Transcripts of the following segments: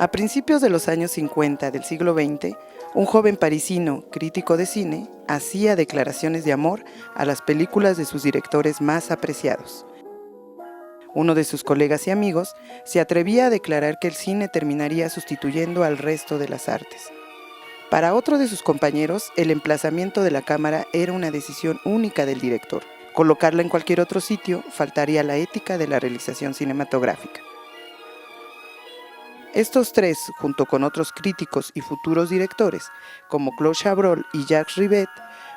A principios de los años 50 del siglo XX, un joven parisino, crítico de cine, hacía declaraciones de amor a las películas de sus directores más apreciados. Uno de sus colegas y amigos se atrevía a declarar que el cine terminaría sustituyendo al resto de las artes. Para otro de sus compañeros, el emplazamiento de la cámara era una decisión única del director. Colocarla en cualquier otro sitio faltaría a la ética de la realización cinematográfica. Estos tres, junto con otros críticos y futuros directores, como Claude Chabrol y Jacques Rivette,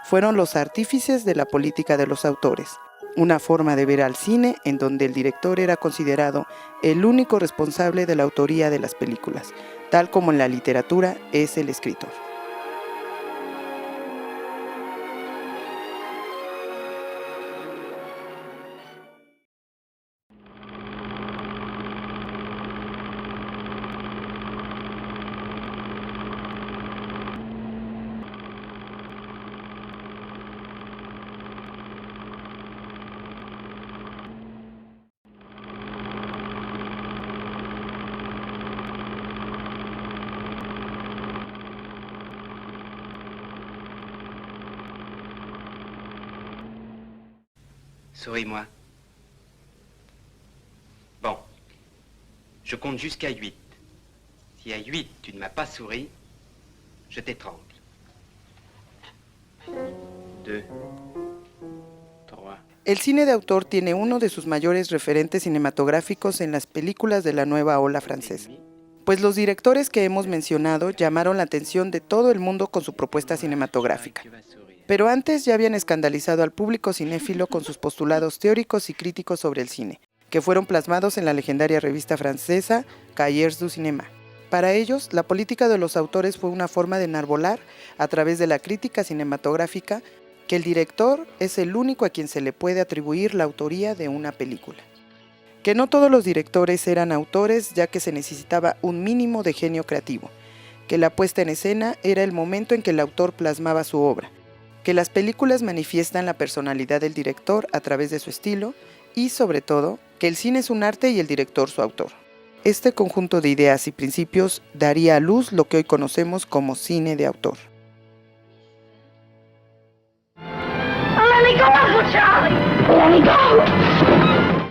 fueron los artífices de la política de los autores, una forma de ver al cine en donde el director era considerado el único responsable de la autoría de las películas, tal como en la literatura es el escritor. Souris-moi. Bon. Je compte jusqu'à 8. Si à 8, tu ne m'as pas souri, je t'étrangle. 2, 3. El cine de autor tiene uno de sus mayores referentes cinematográficos en las películas de la nueva ola francesa, pues los directores que hemos mencionado llamaron la atención de todo el mundo con su propuesta cinematográfica. Pero antes ya habían escandalizado al público cinéfilo con sus postulados teóricos y críticos sobre el cine, que fueron plasmados en la legendaria revista francesa Cahiers du Cinéma. Para ellos, la política de los autores fue una forma de enarbolar, a través de la crítica cinematográfica, que el director es el único a quien se le puede atribuir la autoría de una película. Que no todos los directores eran autores, ya que se necesitaba un mínimo de genio creativo, que la puesta en escena era el momento en que el autor plasmaba su obra, que las películas manifiestan la personalidad del director a través de su estilo y, sobre todo, que el cine es un arte y el director su autor. Este conjunto de ideas y principios daría a luz lo que hoy conocemos como cine de autor.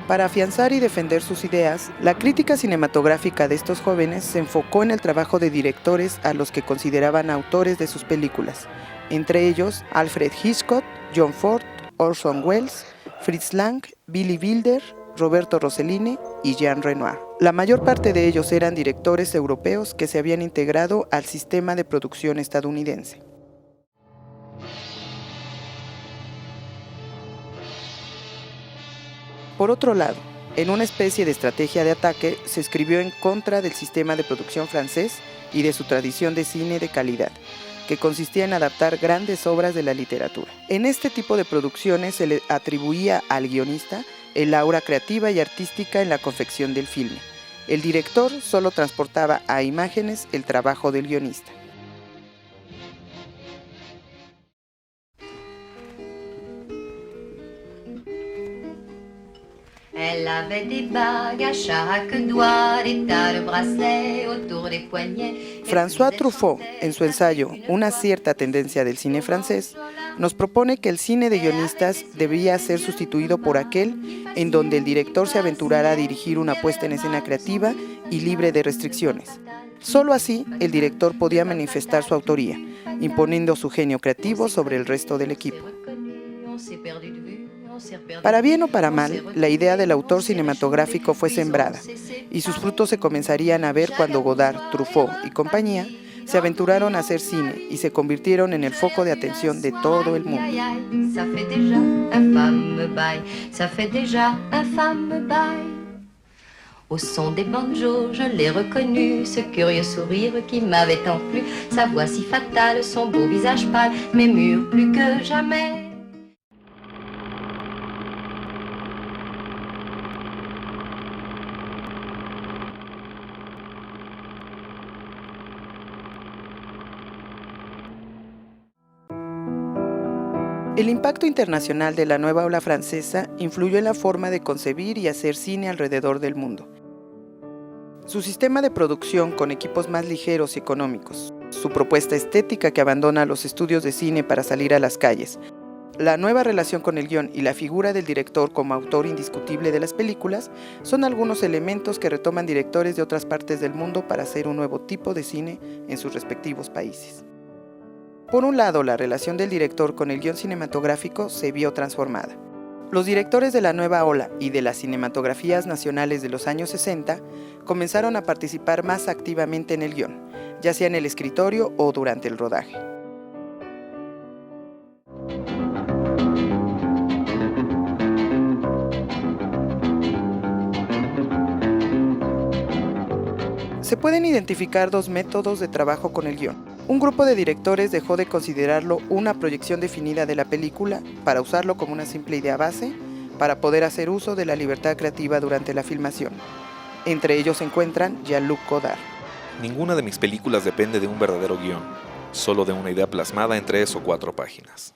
Para afianzar y defender sus ideas, la crítica cinematográfica de estos jóvenes se enfocó en el trabajo de directores a los que consideraban autores de sus películas, entre ellos Alfred Hitchcock, John Ford, Orson Welles, Fritz Lang, Billy Wilder, Roberto Rossellini y Jean Renoir. La mayor parte de ellos eran directores europeos que se habían integrado al sistema de producción estadounidense. Por otro lado, en una especie de estrategia de ataque, se escribió en contra del sistema de producción francés y de su tradición de cine de calidad, que consistía en adaptar grandes obras de la literatura. En este tipo de producciones se le atribuía al guionista el aura creativa y artística en la confección del filme. El director solo transportaba a imágenes el trabajo del guionista. Elle avait des bagues à chaque doigt, des tas de bracelets autour des poignets. François Truffaut, en su ensayo Una cierta tendencia del cine francés, nos propone que el cine de guionistas debía ser sustituido por aquel en donde el director se aventurara a dirigir una puesta en escena creativa y libre de restricciones. Solo así, el director podía manifestar su autoría, imponiendo su genio creativo sobre el resto del equipo. Para bien o para mal, la idea del autor cinematográfico fue sembrada, y sus frutos se comenzarían a ver cuando Godard, Truffaut y compañía se aventuraron a hacer cine y se convirtieron en el foco de atención de todo el mundo. Au son des banjos, je l'ai reconnu, ce curieux sourire qui m'avait tant plu, sa voix si fatale, son beau visage pâle, m'émurent plus que jamais. El impacto internacional de la nueva ola francesa influyó en la forma de concebir y hacer cine alrededor del mundo. Su sistema de producción con equipos más ligeros y económicos, su propuesta estética que abandona los estudios de cine para salir a las calles, la nueva relación con el guión y la figura del director como autor indiscutible de las películas son algunos elementos que retoman directores de otras partes del mundo para hacer un nuevo tipo de cine en sus respectivos países. Por un lado, la relación del director con el guión cinematográfico se vio transformada. Los directores de la nueva ola y de las cinematografías nacionales de los años 60 comenzaron a participar más activamente en el guión, ya sea en el escritorio o durante el rodaje. Se pueden identificar dos métodos de trabajo con el guión. Un grupo de directores dejó de considerarlo una proyección definida de la película para usarlo como una simple idea base para poder hacer uso de la libertad creativa durante la filmación. Entre ellos se encuentran Jean-Luc Godard. Ninguna de mis películas depende de un verdadero guión, solo de una idea plasmada en 3 o 4 páginas.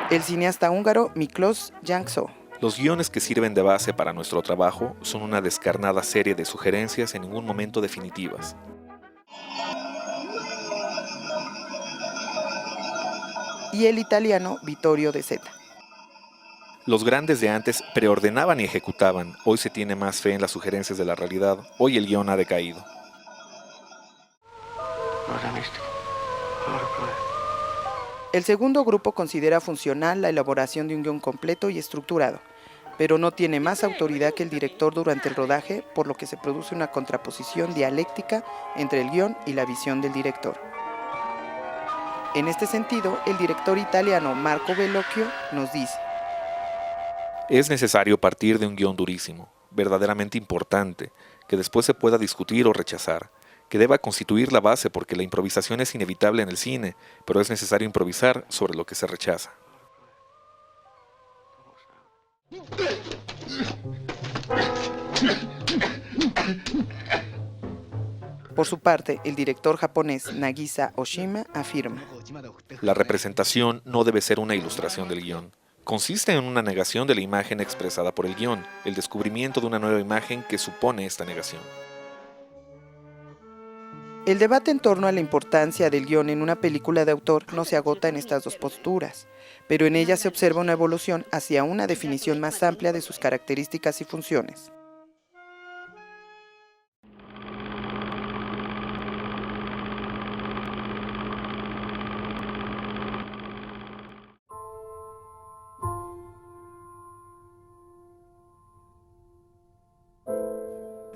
El cineasta húngaro Miklós Jancsó. Los guiones que sirven de base para nuestro trabajo son una descarnada serie de sugerencias en ningún momento definitivas. Y el italiano Vittorio De Sitta. Los grandes de antes preordenaban y ejecutaban. Hoy se tiene más fe en las sugerencias de la realidad. Hoy el guión ha decaído. El segundo grupo considera funcional la elaboración de un guión completo y estructurado, pero no tiene más autoridad que el director durante el rodaje, por lo que se produce una contraposición dialéctica entre el guión y la visión del director. En este sentido, el director italiano Marco Bellocchio nos dice: es necesario partir de un guión durísimo, verdaderamente importante, que después se pueda discutir o rechazar, que deba constituir la base porque la improvisación es inevitable en el cine, pero es necesario improvisar sobre lo que se rechaza. Por su parte, el director japonés Nagisa Oshima afirma: la representación no debe ser una ilustración del guión. Consiste en una negación de la imagen expresada por el guión, el descubrimiento de una nueva imagen que supone esta negación. El debate en torno a la importancia del guión en una película de autor no se agota en estas dos posturas, pero en ella se observa una evolución hacia una definición más amplia de sus características y funciones.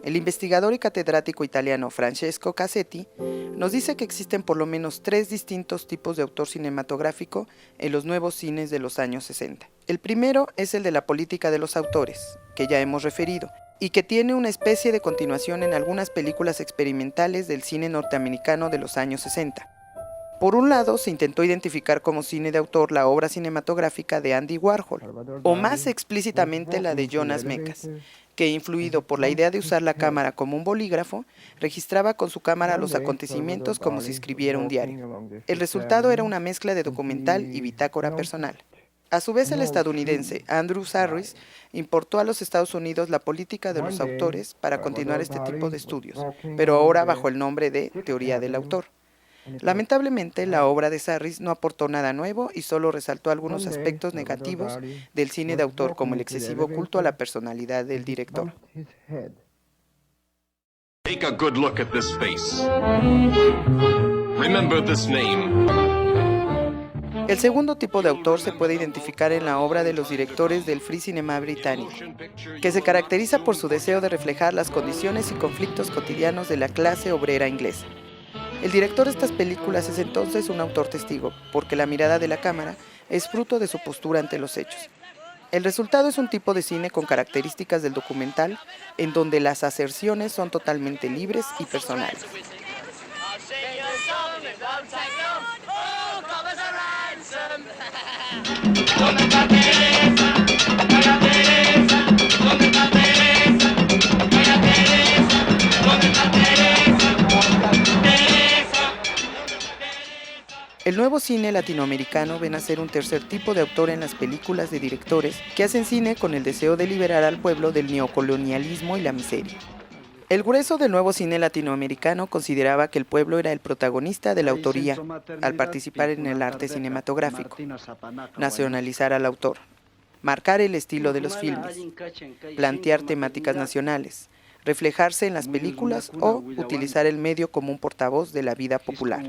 El investigador y catedrático italiano Francesco Cassetti nos dice que existen por lo menos 3 distintos tipos de autor cinematográfico en los nuevos cines de los años 60. El primero es el de la política de los autores, que ya hemos referido, y que tiene una especie de continuación en algunas películas experimentales del cine norteamericano de los años 60. Por un lado, se intentó identificar como cine de autor la obra cinematográfica de Andy Warhol, o más explícitamente la de Jonas Mekas, que, influido por la idea de usar la cámara como un bolígrafo, registraba con su cámara los acontecimientos como si escribiera un diario. El resultado era una mezcla de documental y bitácora personal. A su vez, el estadounidense Andrew Sarris importó a los Estados Unidos la política de los autores para continuar este tipo de estudios, pero ahora bajo el nombre de teoría del autor. Lamentablemente, la obra de Sarris no aportó nada nuevo y solo resaltó algunos aspectos negativos del cine de autor, como el excesivo culto a la personalidad del director. Take a good look at this face. Remember this name. El segundo tipo de autor se puede identificar en la obra de los directores del Free Cinema británico, que se caracteriza por su deseo de reflejar las condiciones y conflictos cotidianos de la clase obrera inglesa. El director de estas películas es entonces un autor testigo, porque la mirada de la cámara es fruto de su postura ante los hechos. El resultado es un tipo de cine con características del documental, en donde las aserciones son totalmente libres y personales. El nuevo cine latinoamericano ve nacer un tercer tipo de autor en las películas de directores que hacen cine con el deseo de liberar al pueblo del neocolonialismo y la miseria. El grueso del nuevo cine latinoamericano consideraba que el pueblo era el protagonista de la autoría al participar en el arte cinematográfico, nacionalizar al autor, marcar el estilo de los filmes, plantear temáticas nacionales, reflejarse en las películas o utilizar el medio como un portavoz de la vida popular.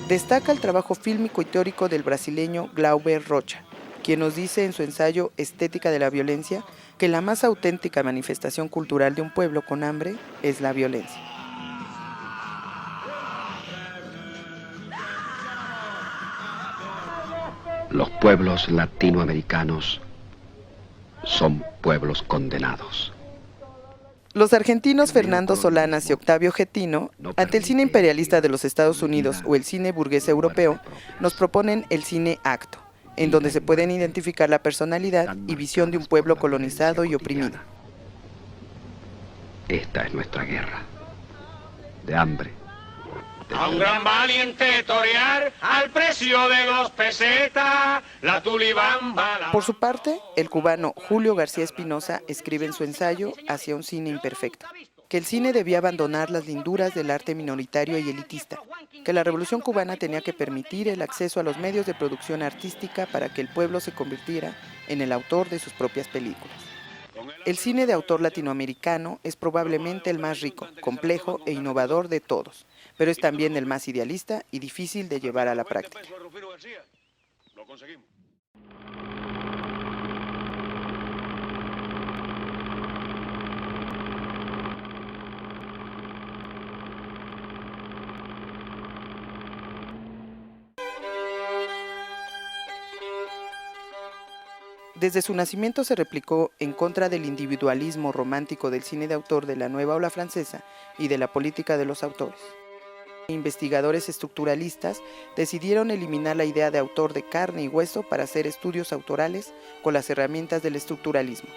Destaca el trabajo fílmico y teórico del brasileño Glauber Rocha, quien nos dice en su ensayo Estética de la Violencia que la más auténtica manifestación cultural de un pueblo con hambre es la violencia. Los pueblos latinoamericanos son pueblos condenados. Los argentinos Fernando Solanas y Octavio Getino, ante el cine imperialista de los Estados Unidos o el cine burgués europeo, nos proponen el cine acto, en donde se pueden identificar la personalidad y visión de un pueblo colonizado y oprimido. Esta es nuestra guerra. De hambre. A un gran valiente torear al precio de 2 pesetas, la tulibamba. Por su parte, el cubano Julio García Espinosa escribe en su ensayo Hacia un cine imperfecto, que el cine debía abandonar las linduras del arte minoritario y elitista, que la revolución cubana tenía que permitir el acceso a los medios de producción artística para que el pueblo se convirtiera en el autor de sus propias películas. El cine de autor latinoamericano es probablemente el más rico, complejo e innovador de todos, pero es también el más idealista y difícil de llevar a la práctica. Desde su nacimiento se replicó en contra del individualismo romántico del cine de autor de la nueva ola francesa y de la política de los autores. Investigadores estructuralistas decidieron eliminar la idea de autor de carne y hueso para hacer estudios autorales con las herramientas del estructuralismo.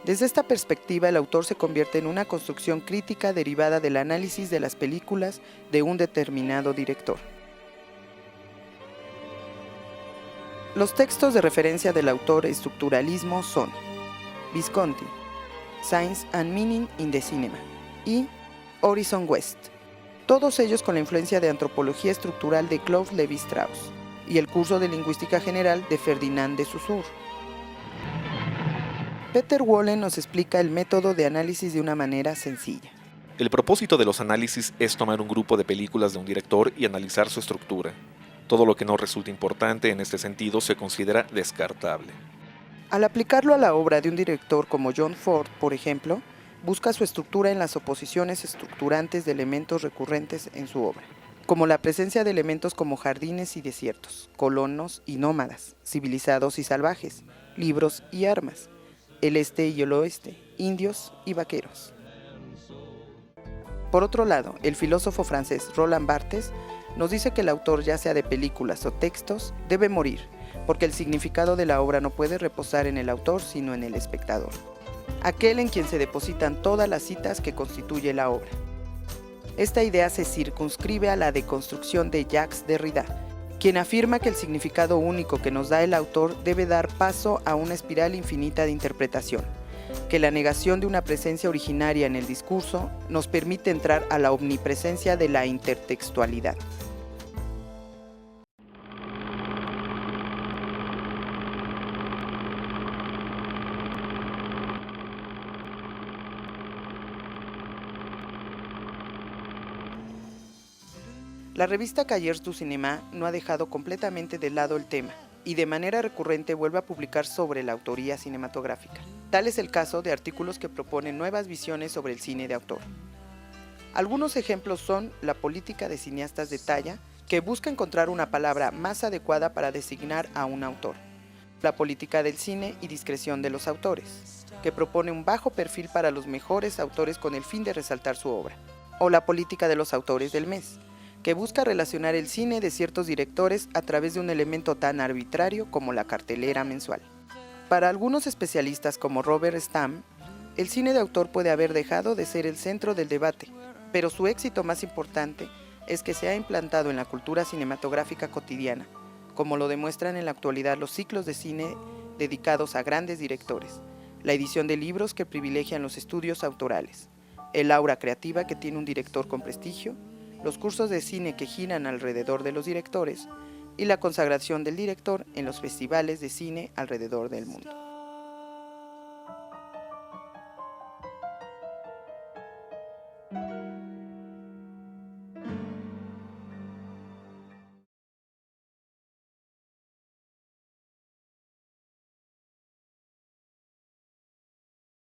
Desde esta perspectiva, el autor se convierte en una construcción crítica derivada del análisis de las películas de un determinado director. Los textos de referencia del autor estructuralismo son Visconti, Science and Meaning in the Cinema y Horizon West, todos ellos con la influencia de antropología estructural de Claude Lévi-Strauss y el curso de lingüística general de Ferdinand de Saussure. Peter Wollen nos explica el método de análisis de una manera sencilla. El propósito de los análisis es tomar un grupo de películas de un director y analizar su estructura. Todo lo que no resulte importante en este sentido se considera descartable. Al aplicarlo a la obra de un director como John Ford, por ejemplo, busca su estructura en las oposiciones estructurantes de elementos recurrentes en su obra, como la presencia de elementos como jardines y desiertos, colonos y nómadas, civilizados y salvajes, libros y armas, el este y el oeste, indios y vaqueros. Por otro lado, el filósofo francés Roland Barthes nos dice que el autor, ya sea de películas o textos, debe morir, porque el significado de la obra no puede reposar en el autor, sino en el espectador, aquel en quien se depositan todas las citas que constituye la obra. Esta idea se circunscribe a la deconstrucción de Jacques Derrida, quien afirma que el significado único que nos da el autor debe dar paso a una espiral infinita de interpretación, que la negación de una presencia originaria en el discurso nos permite entrar a la omnipresencia de la intertextualidad. La revista Cahiers du Cinéma no ha dejado completamente de lado el tema y de manera recurrente vuelve a publicar sobre la autoría cinematográfica. Tal es el caso de artículos que proponen nuevas visiones sobre el cine de autor. Algunos ejemplos son la política de cineastas de talla, que busca encontrar una palabra más adecuada para designar a un autor. La política del cine y discreción de los autores, que propone un bajo perfil para los mejores autores con el fin de resaltar su obra. O la política de los autores del mes, que busca relacionar el cine de ciertos directores a través de un elemento tan arbitrario como la cartelera mensual. Para algunos especialistas como Robert Stam, el cine de autor puede haber dejado de ser el centro del debate, pero su éxito más importante es que se ha implantado en la cultura cinematográfica cotidiana, como lo demuestran en la actualidad los ciclos de cine dedicados a grandes directores, la edición de libros que privilegian los estudios autorales, el aura creativa que tiene un director con prestigio, los cursos de cine que giran alrededor de los directores y la consagración del director en los festivales de cine alrededor del mundo.